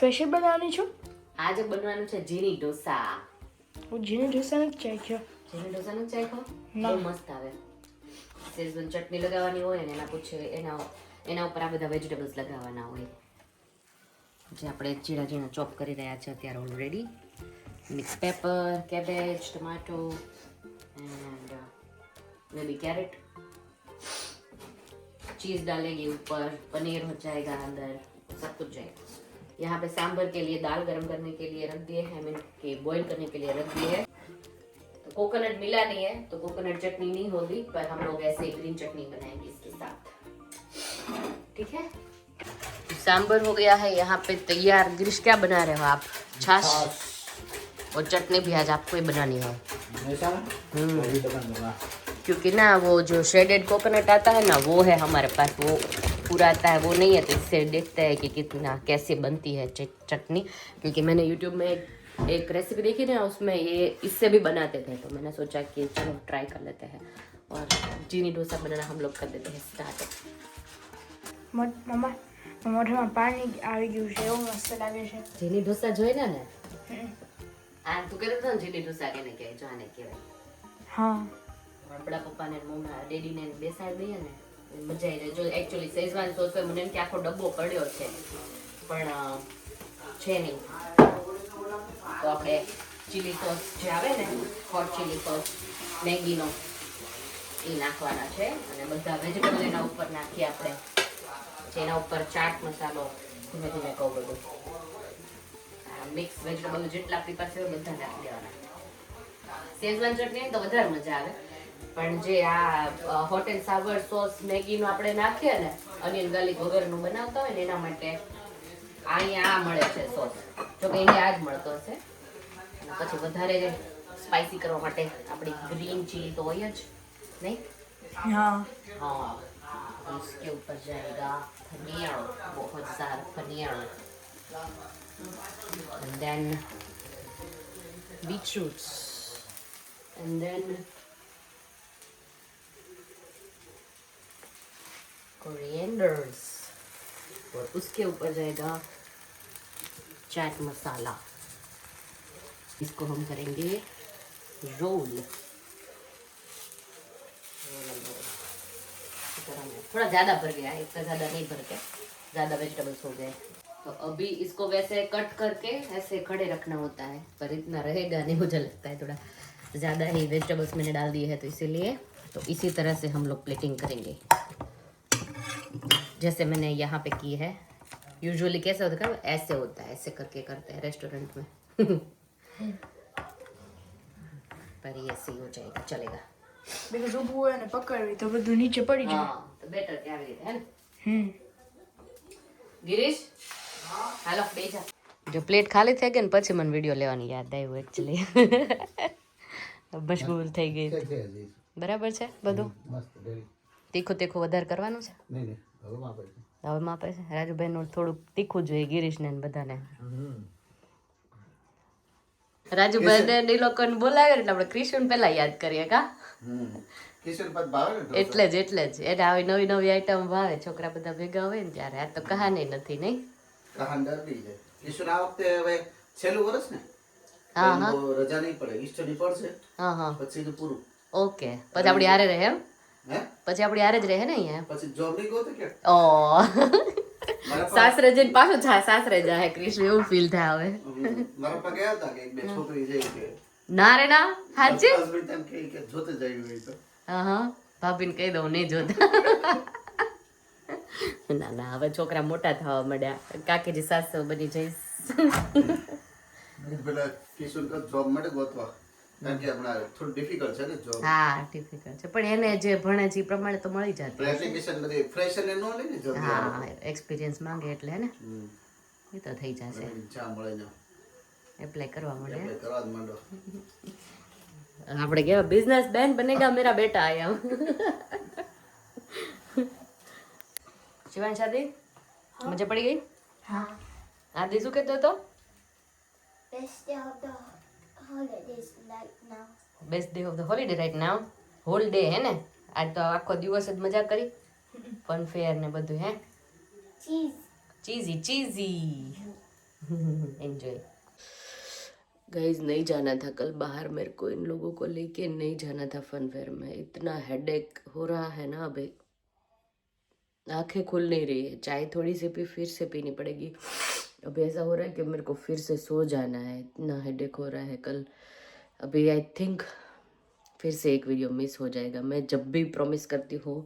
Special બનાવવાની છો? આજે બનવાનું છે જીની ઢોસા. હું જીની ઢોસા નથી ચાખ્યો. જીની ઢોસા નથી ચાખ્યો? ના. બહુ મસ્ત આવે. શેઝવાન ચટણી લગાવવાની હોય ને એના ઉપર આ બધા વેજીટેબલ્સ લગાવવાના હોય, જે આપણે ઝીણા ઝીણા ચોપ કરી રહ્યા છે અત્યારે already. Mix pepper, cabbage, tomato and maybe carrot. Cheese डालेंगे ऊपर, पनीर हो जाएगा अंदर, सब कुछ जाएगा. यहाँ पे सांभर के लिए दाल गरम करने के लिए रख दिए हैं, मीन के बॉईल करने के लिए रख दिए हैं. तो कोकोनट मिला नहीं है तो कोकोनट चटनी नहीं होगी, पर हम लोग ऐसे ग्रीन चटनी बनाएंगे इसके साथ. ठीक है. सांभर हो गया है यहाँ पे तैयार. गिरीश क्या बना रहे हो आप? छाछ और चटनी भी आज आपको ही बनानी है. क्योंकि ना वो जो श्रेडेड कोकोनट आता है ना वो है हमारे पास, वो पूरा आता है वो नहीं है, तो इससे देखते हैं कि कितना कैसे बनती है चटनी. क्योंकि मैंने यूट्यूब में एक रेसिपी देखी ना, उसमें ये इससे भी बनाते थे, तो मैंने सोचा कि चलो ट्राई कर लेते हैं और चीनी डोसा बनाना हम लोग कर देते हैं स्टार्ट. મમ્મા મોઢામાં પાણી આવી ગયું છે, એવું મસ્ત લાગે છે. ચીની ઢોસા જોઈને ને આ તું કહેતો હતો ને ચીની ઢોસા કેને કહે, જાને કહેવાય. હા, આપણા પપ્પાને મમ્મા ડેડીને બેસાડી દઈએ ને મજા આવી જાય. જો એકચ્યુઅલી શેઝવાન સોસ હોય, મને એમ કે આખો ડબ્બો પડ્યો છે, પણ છે નહીં. તો આપણે ચીલી સોસ જે આવે ને, હોટ ચીલી સોસ મેગીનો, એ નાખવાના છે અને બધા વેજીટેબલ એના ઉપર નાખીએ આપણે. એના ઉપર ચાટ મસાલો, ધીમે ધીમે કહું બધું મિક્સ વેજીટેબલ જેટલા આપણી પાસે હોય બધા નાખી દેવાના. શેઝવાન ચટણી તો વધારે મજા આવે, પણ જે આ હોટ એન્ડ સાવર સોસ મેગીનો આપણે નાખીએ ને, અનિયન ગાર્લિક વગરનું બનાવતા હોય ને, એના માટે અહીંયા આ મળે છે સોસ. જો કે અહીંયા આ જ મળતો હશે. પછી વધારે સ્પાઇસી કરવા માટે આપણી ગ્રીન ચીલી તો હોય જ નહીં. હા, हाँ, इसके ऊपर जाएगा पनीर, बहुत सारा paneer, and then beetroots, and then corianders, और उसके ऊपर जाएगा चाट मसाला. इसको हम करेंगे रोल. थोड़ा ज़्यादा भर गया है, इतना ज़्यादा नहीं भर के, ज़्यादा वेजिटेबल्स हो गए. तो अभी इसको वैसे कट करके ऐसे खड़े रखना होता है, पर इतना रहेगा नहीं, मुझे लगता है थोड़ा ज़्यादा ही वेजिटेबल्स मैंने डाल दिए हैं, तो इसीलिए तो इसी तरह से हम लोग प्लेटिंग करेंगे जैसे मैंने यहाँ पे की है. यूजुअली कैसे होता है, ऐसे होता है, ऐसे करके करते हैं रेस्टोरेंट में. पर ये ऐसे ही हो जाएगा, चलेगा. બીજું ઊભું હોય ને પકડવી તો બધું નીચે પડી જાય. हाँ, तो बेटर क्या है ना. गिरीश, હાલો બેજા. જો પ્લેટ ખાલી થઈ ગઈ ને પછી મને વિડિયો લેવાની યાદ આવ્યું એકચ્યુઅલી. મશગુલ થઈ ગઈ. બરાબર છે બધું? તીખું તીખું વધારે કરવાનું છે? હવે માપે છે. રાજુભાઈ નું થોડુંક તીખું જોઈએ, ગિરીશને ને બધાને. રાજુભાઈ ને એ લોકોને બોલાવે એટલે આપણે ક્રિશન પહેલા યાદ કરીએ કા. એટલે જ એને આવી નવી નવી આઈટમ ભાવે. છોકરા બધા ભેગા હોય ને ત્યારે. આ તો કહાની નથી નહીં. કહાન ડરતી છે. ઈશ્વર આ વખતે હવે છેલ્લું વર્ષ ને. હા હા. રજા નહીં પડે, ઈસ્ટની પડશે. હા હા. પછી તો પૂરું. ઓકે. પછી આપણી હારે રહે એમ? હે? પછી આપણી હારે જ રહે ને અહીંયા? પછી જોબ નહીં ગોતે કે? ઓ. સાસરે જઈને પાછું સાસરે જાય ક્રિશ, એવું ફીલ થાય હવે. મારા પા ગયા હતા કે એક બે છોકરી જાય કે ના રે ના, હાચી? હસબન્ડ એમ કે જોતે જાય હોય તો. હા હા, ભાભીને કહી દઉં નહીં જોતા. ના ના, હવે છોકરા મોટા થવા માંડ્યા. કાકીજી સાસુ બની જઈશ. પેલા કિશોર કા જોબ માટે ગોતવા, કારણ કે હમણાં થોડું ડિફિકલ્ટ છે ને જોબ. હા ડિફિકલ્ટ છે, પણ એને જે ભણે છે એ પ્રમાણે તો મળી જતું. એપ્લિકેશન બધી ફ્રેશર ને નો લે ને જોબ. હા, એક્સપિરિયન્સ માંગે એટલે હે ને, એ તો થઈ જશે. ચા મળે ને એપ્લાય કરવા માંડે. એટલે કરવા જ માંડો. આપણે કેવા બિઝનેસ બેન બનેગા મેરા બેટા આયા. શિવાન શાદી મજા પડી ગઈ? હા. આદિ શું કહેતો હતો? Best day of the holidays right now. Best day of the holiday right now. Hall day હે ને આજ તો આખો દિવસ જ મજા કરી, ફન ફેર ને બધું. હે Cheese. Cheesy cheesy. Enjoy. Guys नहीं जाना था कल बाहर, मेरे को इन लोगों को लेके नहीं जाना था फन फेयर में। इतना हेडेक हो रहा है ना, अभी आंखें खुल नहीं रही है। चाय थोड़ी सी पी, फिर से पीनी पड़ेगी। अभी ऐसा हो रहा है कि मेरे को फिर से सो जाना है, इतना हेडेक हो रहा है कल। अभी आई थिंक फिर से एक वीडियो मिस हो जाएगा। मैं जब भी प्रॉमिस करती हूँ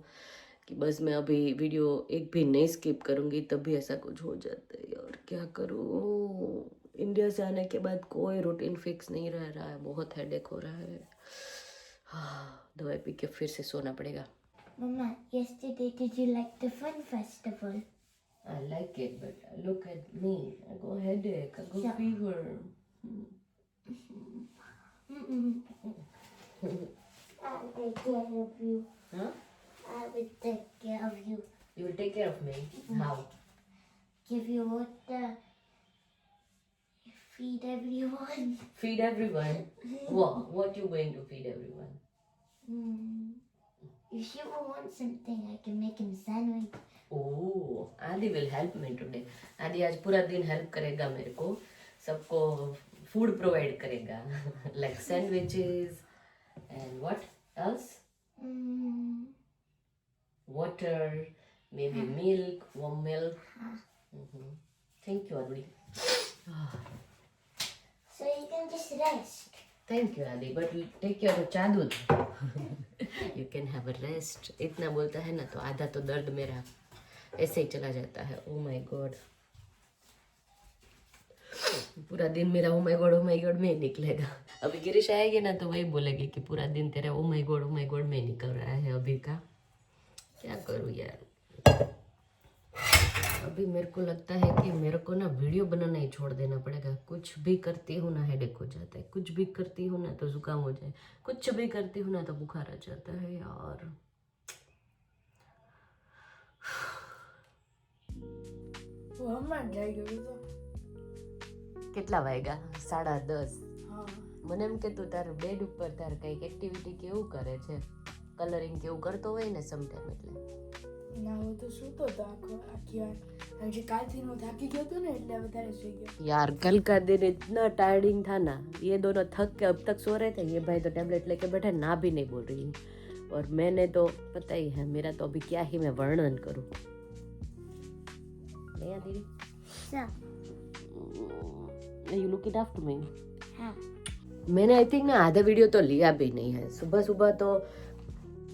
कि बस मैं अभी वीडियो एक भी नहीं स्किप करूँगी, तभी ऐसा कुछ हो जाता है यार। क्या करूँ, इंडिया से आने के बाद कोई रूटीन फिक्स नहीं रह रहा है, बहुत हेडेक हो रहा है। हाँ, दवाई पी के फिर से सोना पड़ेगा। Mama, yesterday did you like the fun festival? I like it, but look at me. I got headache, I got Yeah. fever. I'll take care of you. Huh? I will take care of you. You will take care of me? How? Give you water. Feed everyone. Feed everyone? What you going to feed everyone? If you want something, I can make him sandwich. Oh, आदि will help me today. आदि आज पूरा दिन help करेगा मेरे को, सबको food provide करेगा like sandwiches and what else? Water, maybe milk, warm milk. Thank you, Adi. So you can just rest. Thank you, Adi, but take care of Chadu. You can have a rest. इतना बोलता है ना तो आधा तो दर्द मेरा ऐसे ही चला जाता है। Oh my God, पूरा दिन मेरा oh my God में ही निकलेगा। अभी गिरीश आएगी ना तो वही बोलेगी कि पूरा दिन तेरा oh my God में निकल रहा है अभी का। क्या करूँ यार, अभी मेरे को लगता है कि मेरे को ना वीडियो बनाना ही छोड़ देना पड़ेगा। कुछ भी करती हूँ ना हेडेक हो जाता है, कुछ भी करती हूँ ना तो जुकाम हो जाए, कुछ भी करती हूँ ना तो बुखार आ जाता है यार। वो हमारे जाएगी भी तो કેટલા વાગ્યા? 10:30. हाँ મને એમ કે તું તાર બેડ ઉપર તાર કંઈક એક્ટિવિટી કેવું કરે છે, કલરિંગ કેવું કરતો હોય ને સમટાઈમ, એટલે ના હું તો સૂતો હતો આખી વાર। હજી કાલથી હું થાકી ગયો હતો ને એટલે વધારે સુઈ ગયો। यार कल का दिन इतना टायर्डिंग था ना, ये दोनों थक के अब तक सो रहे थे। ये भाई तो टैबलेट लेके बैठे, ना भी नहीं बोल रही है। और मैंने तो पता ही है, मेरा तो अभी क्या ही मैं वर्णन करूं। नहीं दीदी, So, you look it after me. हाँ। मैंने आई थिंक ना आधा वीडियो तो लिया भी नहीं है। सुबह सुबह तो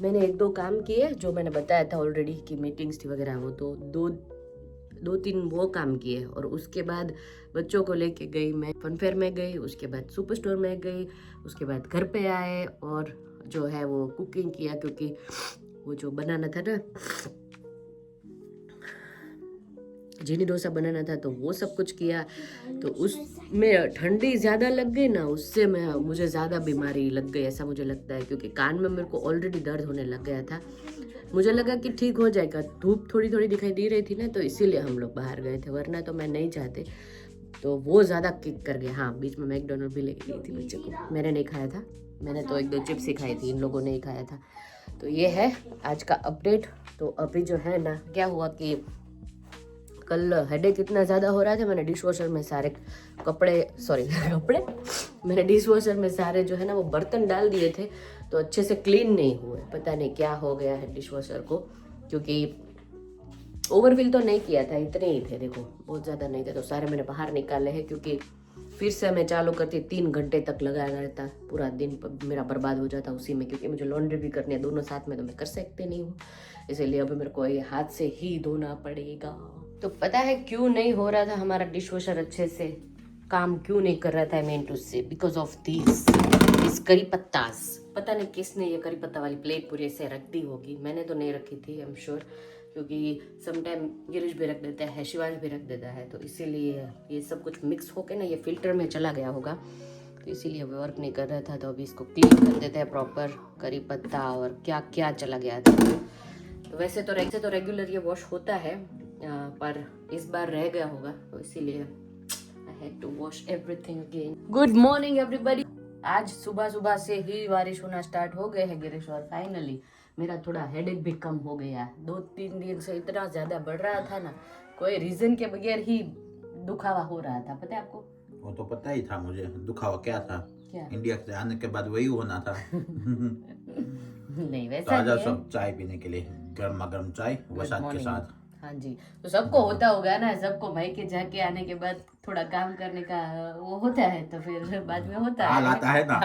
मैंने 1-2 काम किए जो मैंने बताया था ऑलरेडी कि मीटिंग्स थी वगैरह, वो तो 2-3 वो काम किए। और उसके बाद बच्चों को लेके गई मैं, फन फेयर में गई, उसके बाद सुपर स्टोर में गई, उसके बाद घर पे आए और जो है वो कुकिंग किया, क्योंकि वो जो बनाना था ना, चीनी डोसा बनाना था, तो वो सब कुछ किया। तो उसमें ठंडी ज़्यादा लग गई ना, उससे मुझे ज़्यादा बीमारी लग गई ऐसा मुझे लगता है, क्योंकि कान में मेरे को ऑलरेडी दर्द होने लग गया था। मुझे लगा कि ठीक हो जाएगा, धूप थोड़ी थोड़ी दिखाई दे रही थी ना, तो इसीलिए हम लोग बाहर गए थे, वरना तो मैं नहीं चाहते। तो वो ज़्यादा किक कर गया। हाँ, बीच में मैकडोनल्ड भी लेके गई थी बच्चे को, मैंने नहीं खाया था, मैंने तो 1-2 चिप्स ही खाई थी, इन लोगों ने ही खाया था। तो ये है आज का अपडेट। तो अभी जो है ना, क्या हुआ कि कल हेडेक इतना ज़्यादा हो रहा था, मैंने डिश वॉशर में सारे मैंने डिश वॉशर में सारे जो है ना वो बर्तन डाल दिए थे, तो अच्छे से क्लीन नहीं हुए। पता नहीं क्या हो गया है डिश वॉशर को, क्योंकि ओवरफिल तो नहीं किया था, इतने ही थे, देखो बहुत ज़्यादा नहीं थे, तो सारे मैंने बाहर निकाले हैं। क्योंकि फिर से मैं चालू करती 3 घंटे तक लगाया रहता, पूरा दिन मेरा बर्बाद हो जाता उसी में, क्योंकि मुझे लॉन्ड्री भी करनी है, दोनों साथ में तो मैं कर सकते नहीं हूँ, इसीलिए अभी मेरे को ये हाथ से ही धोना पड़ेगा। तो पता है क्यों नहीं हो रहा था हमारा डिश वॉशर अच्छे से काम क्यों नहीं कर रहा था, मेन टू से बिकॉज ऑफ दिस करी पत्तास। पता नहीं किसने ये करी पत्ता वाली प्लेट पूरी ऐसे रख दी होगी, मैंने तो नहीं रखी थी, आई एम श्योर, क्योंकि समटाइम गिरीश भी रख देता है, शिवांश भी रख देता है, तो इसीलिए ये सब कुछ मिक्स होके ना ये फिल्टर में चला गया होगा, तो इसीलिए वर्क नहीं कर रहा था। तो अभी इसको क्लीन कर देते हैं प्रॉपर, करी पत्ता और क्या क्या चला गया था। तो वैसे तो रेगुलर ये वॉश होता है, पर इस बार रह गया होगा, तो इसीलिए I had to wash everything again. Good morning everybody. आज सुबह सुबह से ही बारिश होना स्टार्ट हो गए है गिरीश, और फाइनली मेरा थोड़ा हेडेक भी कम हो गया। 2-3 दिन से इतना ज़्यादा बढ़ रहा था ना, कोई रीज़न के बगैर ही दुखावा हो रहा था, पता है आपको? वो तो पता ही था मुझे, दुखावा क्या था। क्या? इंडिया से आने के बाद वही होना था। नहीं वैसा ताजा नहीं है। सब चाय पीने के लिए, गर्मा गर्म चाय वसात के morning। साथ। हाँ जी, तो सबको होता होगा ना, सबको मायके जाके आने के बाद थोड़ा काम करने का वो होता है, तो फिर बाद में होता है। हाल आता है ना।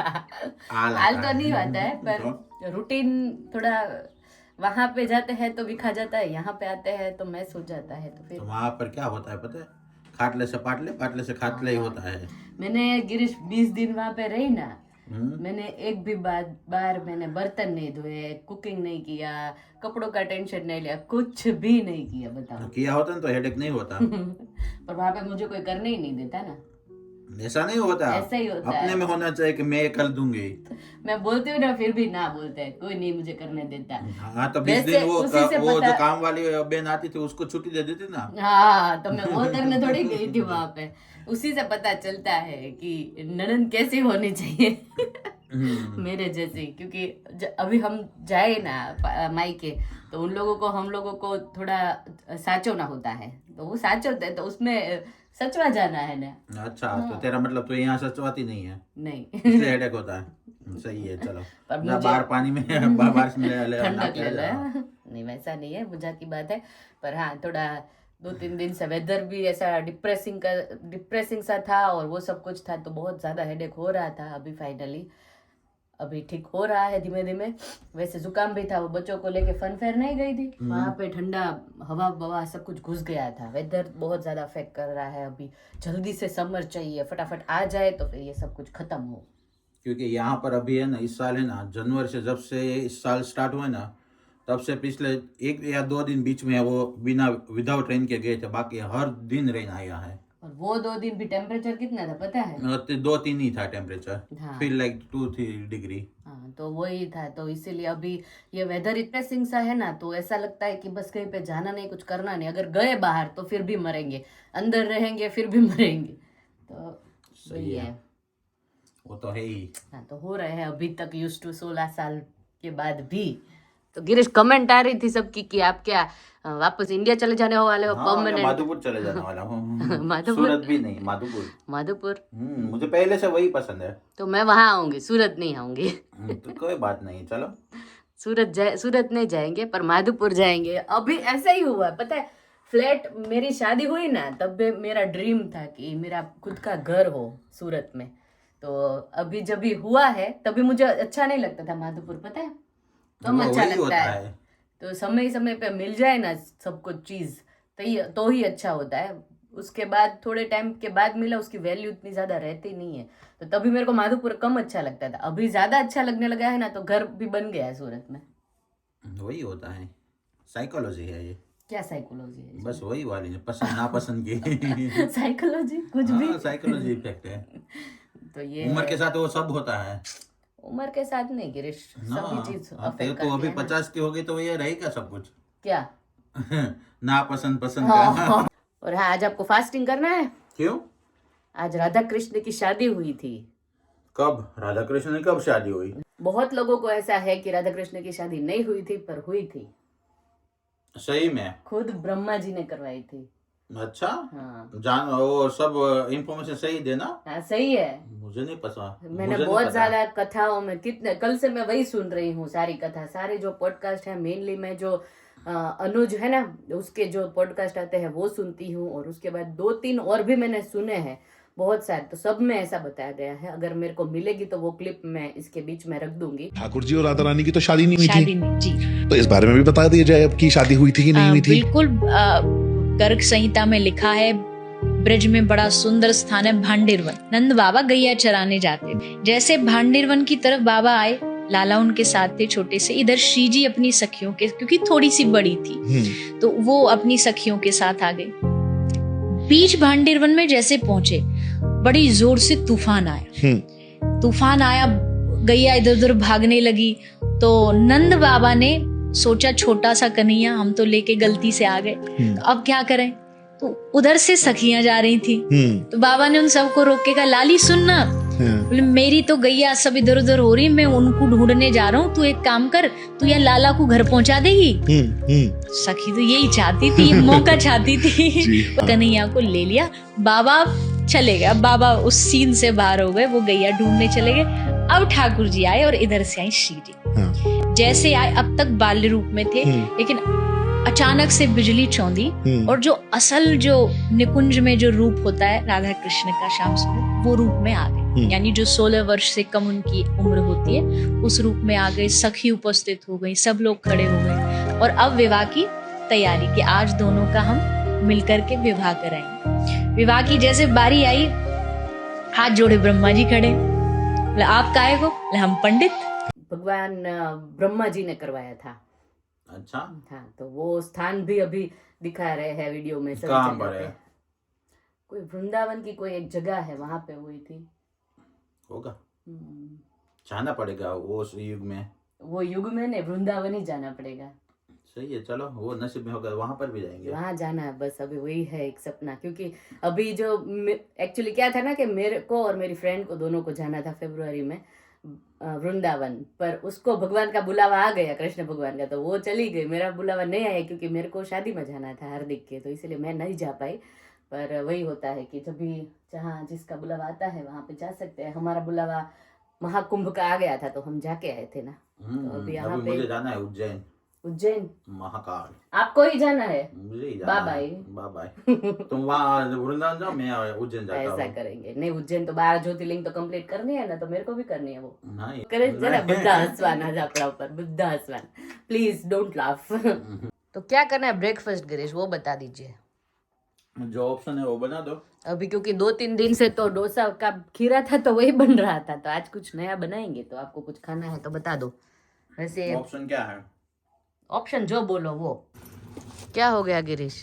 हाल तो नहीं आता है, पर रूटीन थोड़ा वहां पे जाते हैं तो भी खा जाता है, यहाँ पे आते हैं तो मैस हो जाता है, तो फिर तो वहाँ पर क्या होता है पता है, खाटले से पाटले, पाटले से खाटले ही होता है। मैंने गिरीश 20 दिन वहां पे रही ना, मैंने एक भी बार मैंने बर्तन नहीं धोए, कुकिंग नहीं किया, कपड़ों का टेंशन नहीं लिया, कुछ भी नहीं किया, बताओ। किया होता ना तो हेडेक नहीं होता। पर वहां पे मुझे कोई करने ही नहीं देता ना। ऐसा नहीं होता, ऐसा ही होता अपने है। में होना चाहिए कि मैं कर दूंगी। मैं बोलती हूँ ना, फिर भी ना बोलते हैं, कोई नहीं मुझे करने देता। हाँ तो 20 वैसे दिन वो उसी से जो पता- काम वाली बहन आती थी उसको छुट्टी दे देती ना। हाँ, तो मैं वो करने थोड़ी गई थी वहां पे। उसी से पता चलता है कि ननद कैसी होनी चाहिए। मेरे जैसी, क्योंकि अभी हम जाए ना मायके, तो उन लोगों को, हम लोगों को थोड़ा साचोना होता है, तो वो साचोते हैं, तो उसमें सचवा जाना है ना। अच्छा तो तेरा मतलब तो यहाँ सचवाती नहीं है, नहीं। इसलिए हेडेक होता है। सही है, चलो पर जा मुझे- बाहर पानी में बारिश में ठंडक ले लो। नहीं वैसा नहीं है, मजा की बात है। पर हाँ, थोड़ा 2-3 दिन से वेदर भी ऐसा डिप्रेसिंग सा था, और वो सब कुछ था, तो बहुत ज्यादा हेडेक हो रहा था। अभी फाइनली अभी ठीक हो रहा है धीमे धीमे। वैसे जुकाम भी था, वो बच्चों को लेके फन फेयर नहीं गई थी, वहां पे ठंडा हवा बवा सब कुछ घुस गया था। वेदर बहुत ज्यादा अफेक्ट कर रहा है अभी, जल्दी से समर चाहिए, फटाफट आ जाए तो फिर ये सब कुछ खत्म हो। क्योंकि यहाँ पर अभी है ना, इस साल है ना, जनवरी से जब से इस साल स्टार्ट हुआ ना, तब से पिछले 1 या 2 दिन बीच में वो बिना विदाउट रेन के गए थे, बाकी हर दिन रेन आया है। और वो 2 दिन भी टेम्परेचर कितना था पता है? 2-3 ही था टेम्परेचर, हाँ। फिर लाइक 2-3 डिग्री। हाँ, तो वही था, तो इसीलिए अभी ये वेदर डिप्रेसिंग सा है ना, तो ऐसा लगता है कि बस कहीं पे जाना नहीं, कुछ करना नहीं। अगर गए बाहर तो फिर भी मरेंगे, अंदर रहेंगे फिर भी मरेंगे, तो सही वही है। है। वो तो है ही। हाँ, तो हो रहे हैं अभी तक यूज टू 16 साल के बाद भी। तो गिरीश, कमेंट आ रही थी सबकी कि आप क्या वापस इंडिया चले जाने वाले हो? हाँ, मैं परमानेंट माधोपुर चले जाने वाला हूँ। माधोपुर? सूरत भी नहीं, माधोपुर। माधोपुर मुझे पहले से वही पसंद है। तो मैं वहां आऊंगी, सूरत नहीं आऊंगी। तो कोई बात नहीं, चलो। सूरत नहीं जाएंगे, पर माधोपुर जाएंगे। अभी ऐसा ही हुआ, पता है, फ्लैट, मेरी शादी हुई ना, तब भी मेरा ड्रीम था कि मेरा खुद का घर हो सूरत में। तो अभी जब भी हुआ है तभी मुझे अच्छा नहीं लगता था माधोपुर, पता है, कम वो अच्छा वही लगता होता है। तो समय समय पे मिल जाए ना सब कुछ चीज, तो ही अच्छा होता है। उसके बाद थोड़े टाइम के बाद मिला, उसकी वैल्यू इतनी ज्यादा रहती नहीं है, तो तभी मेरे को माधोपुर कम अच्छा लगता था। अभी ज्यादा अच्छा लगने लगा है ना, तो घर भी बन गया है सूरत में। वही होता है, साइकोलॉजी है ये। क्या साइकोलॉजी है? बस वही वाली पसंद नापसंद की। साइकोलॉजी कुछ भी। साइकोलॉजी इफेक्ट है। तो ये उम्र के साथ वो सब होता है उम्र के साथ नहीं गिरीश, सभी चीज ना। अफेक्ट तो अभी करती है ना। 50 की होगी तो ये रहेगा सब कुछ। क्या? नापसंद पसंद हाँ। का। और हाँ, आज आपको फास्टिंग करना है। क्यों? आज राधा कृष्ण की शादी हुई थी। कब? राधा कृष्ण की कब शादी हुई? बहुत लोगों को ऐसा है कि राधा कृष्ण की शादी नहीं हुई थी, पर हुई थी। सही में? खुद ब्रह्मा जी ने करवाई थी। अच्छा, हाँ जान वो सब इंफॉर्मेशन सही देना। हाँ, सही है। मुझे नहीं पता। मैंने मुझे नहीं बहुत पता। ज्यादा कथाओं में, कितने कल से मैं वही सुन रही हूँ, सारी कथा, सारे जो पॉडकास्ट है, मेनली मैं जो अनुज है ना, उसके जो पॉडकास्ट आते हैं वो सुनती हूँ, और उसके बाद 2-3 और भी मैंने सुने हैं बहुत सारे, तो सब में ऐसा बताया गया है। अगर मेरे को मिलेगी तो वो क्लिप मैं इसके बीच में रख दूंगी। ठाकुर जी और राधा रानी की तो शादी नहीं हुई थी, शादी नहीं जी। तो इस बारे में भी बता दिया जाए अब की शादी हुई थी कि नहीं हुई थी। बिल्कुल, गर्ग संहिता में लिखा है, ब्रज में बड़ा सुंदर स्थान है भांडिरवन। नंद बाबा गैया चराने जाते थे, जैसे भांडिरवन की तरफ बाबा आए, लाला उनके साथ थे छोटे से। इधर श्री जी अपनी सखियों के, क्योंकि थोड़ी सी बड़ी थी, तो वो अपनी सखियों के साथ आ गई। बीच भांडिरवन में जैसे पहुंचे, बड़ी जोर से तूफान आया। तूफान आया, गैया इधर उधर भागने लगी, तो नंद बाबा ने सोचा छोटा सा कन्हैया हम तो लेके गलती से आ गए, तो अब क्या करें। तो उधर से सखियां जा रही थी, तो बाबा ने उन सबको रोक के कहा, लाली सुनना, बोले मेरी तो गैया सब इधर उधर हो रही, मैं उनको ढूंढने जा रहा हूँ, तू एक काम कर, तू यहाँ लाला को घर पहुंचा देगी। सखी तो यही चाहती थी, ये मौका चाहती थी। कन्हैया को ले लिया, बाबा चले गए। अब बाबा उस सीन से बाहर हो गए, वो गैया ढूंढने चले गए। अब ठाकुर जी आए और इधर से आई श्री जी। जैसे आए अब तक बाल्य रूप में थे, लेकिन अचानक से बिजली चौंधी और जो असल जो निकुंज में जो रूप होता है राधा कृष्ण का श्याम सुंदर, वो रूप में आ गए। यानी जो 16 वर्ष से कम उनकी उम्र होती है उस रूप में आ गए। सखी उपस्थित हो गई, सब लोग खड़े हो गए और अब विवाह की तैयारी कि आज दोनों का हम मिलकर के विवाह कराएंगे। विवाह की जैसे बारी आई, हाथ जोड़े ब्रह्मा जी खड़े, बोले आप काहे को? बोले हम पंडित। भगवान ब्रह्मा जी ने करवाया था। अच्छा, हाँ, तो वो स्थान भी अभी दिखा रहे हैं वीडियो में। सभी कहाँ जगह पर पे। है? कोई वृंदावन की कोई एक जगह है, वहां पे हुई थी। होगा, जाना पड़ेगा वो उस युग में। वो युग में नहीं, वृंदावन ही जाना पड़ेगा। सही है, चलो वो नसीब में होगा, वहां पर भी जाएंगे। वहां जाना है बस, अभी वही है एक सपना। क्योंकि अभी जो एक्चुअली क्या था ना कि मेरे को और मेरी फ्रेंड को दोनों को जाना था फरवरी में वृंदावन, पर उसको भगवान का बुलावा आ गया, कृष्ण भगवान का, तो वो चली गई। मेरा बुलावा नहीं आया क्योंकि मेरे को शादी में जाना था हार्दिक के, तो इसलिए मैं नहीं जा पाई। पर वही होता है कि जब भी जहाँ जिसका बुलावा आता है वहां पे जा सकते हैं। हमारा बुलावा महाकुंभ का आ गया था तो हम जाके आए थे ना। तो अभी यहाँ अभी पे मुझे जाना है उज्जैन। महाकाल, आपको ही जाना है? मुझे ही जाना बाय है। बाय। तुम वहाँ वृंदावन जाओ, मैं उज्जैन जाता ऐसा हूँ। करेंगे। नहीं, उज्जैन तो 12 ज्योतिर्लिंग तो कंप्लीट करनी है ना, तो मेरे को भी करनी है वो। नहीं करे जरा बुद्धा हंसवाना जा अपना ऊपर, बुद्धा हंसवाना, प्लीज डोंट लाफ। तो क्या करना है ब्रेकफास्ट गिरीश, वो बता दीजिए। जो ऑप्शन है वो बना दो अभी क्योंकि 2-3 दिन से तो डोसा का खीरा था तो वही बन रहा था, तो आज कुछ नया बनाएंगे। तो आपको कुछ खाना है तो बता दो। वैसे ऑप्शन क्या है? ऑप्शन जो बोलो वो। क्या हो गया गिरीश?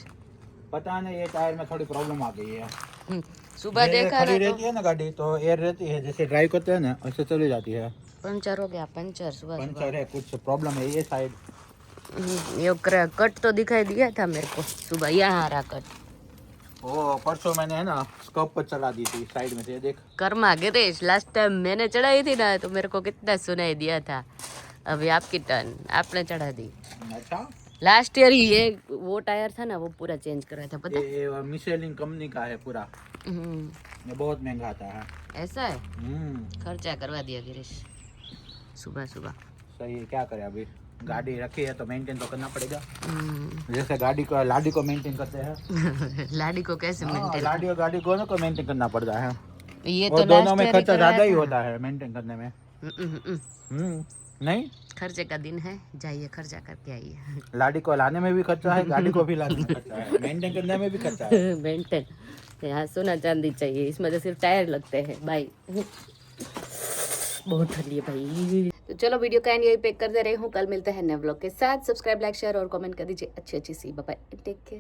पता नहीं, ये टायर में थोड़ी प्रॉब्लम आ गई है। सुबह देखा खड़ी ना रहती है ना गाड़ी, तो एयर रहती है, जैसे ड्राइव करते हैं ना ऐसे चली जाती है। पंचर हो गया, पंचर सुबह पंचर है, कुछ प्रॉब्लम है ये साइड। ये कट तो दिखाई दिया था मेरे को सुबह, यहाँ आ रहा कट। वो परसों मैंने है ना स्कॉप पर चला दी थी साइड में से, देख। कर्मा गिरीश, लास्ट टाइम मैंने चढ़ाई थी ना तो मेरे को कितना सुनाई दिया था। अभी आपकी टर्न, आपने चढ़ा दी। अच्छा, लास्ट ईयर ही ये वो टायर था ना, वो पूरा चेंज कराया था, पता? ये मिशेलिन कंपनी का है पूरा, ये बहुत महंगा आता है। ऐसा है, खर्चा करवा दिया गिरीश सुबह सुबह। सही है, क्या करे अभी, गाड़ी रखी है तो मेंटेन तो करना पड़ेगा। जैसे लाडी को मेंटेन करते हैं। लाडी को कैसे मेंटेन? लाडी और गाड़ी को को मेंटेन करना पड़ता है। ये और तो दोनों में खर्चा ज्यादा ही होता है मेंटेन करने में। नहीं, खर्चे का दिन है, जाइए खर्चा करके आइए। लाडी को लाने में भी खर्चा है, गाड़ी को भी लाने में खर्चा है, मेंटेन करने में भी खर्चा है। मेंटेन, यहाँ सोना चांदी चाहिए, इसमें तो सिर्फ टायर लगते हैं भाई। बहुत ठंडी है भाई। तो चलो वीडियो का एंड यही पैक कर दे रही हूँ। कल मिलते हैं नए व्लॉग के साथ। सब्सक्राइब, लाइक, शेयर और कमेंट कर दीजिए। अच्छी सी बाय, टेक केयर।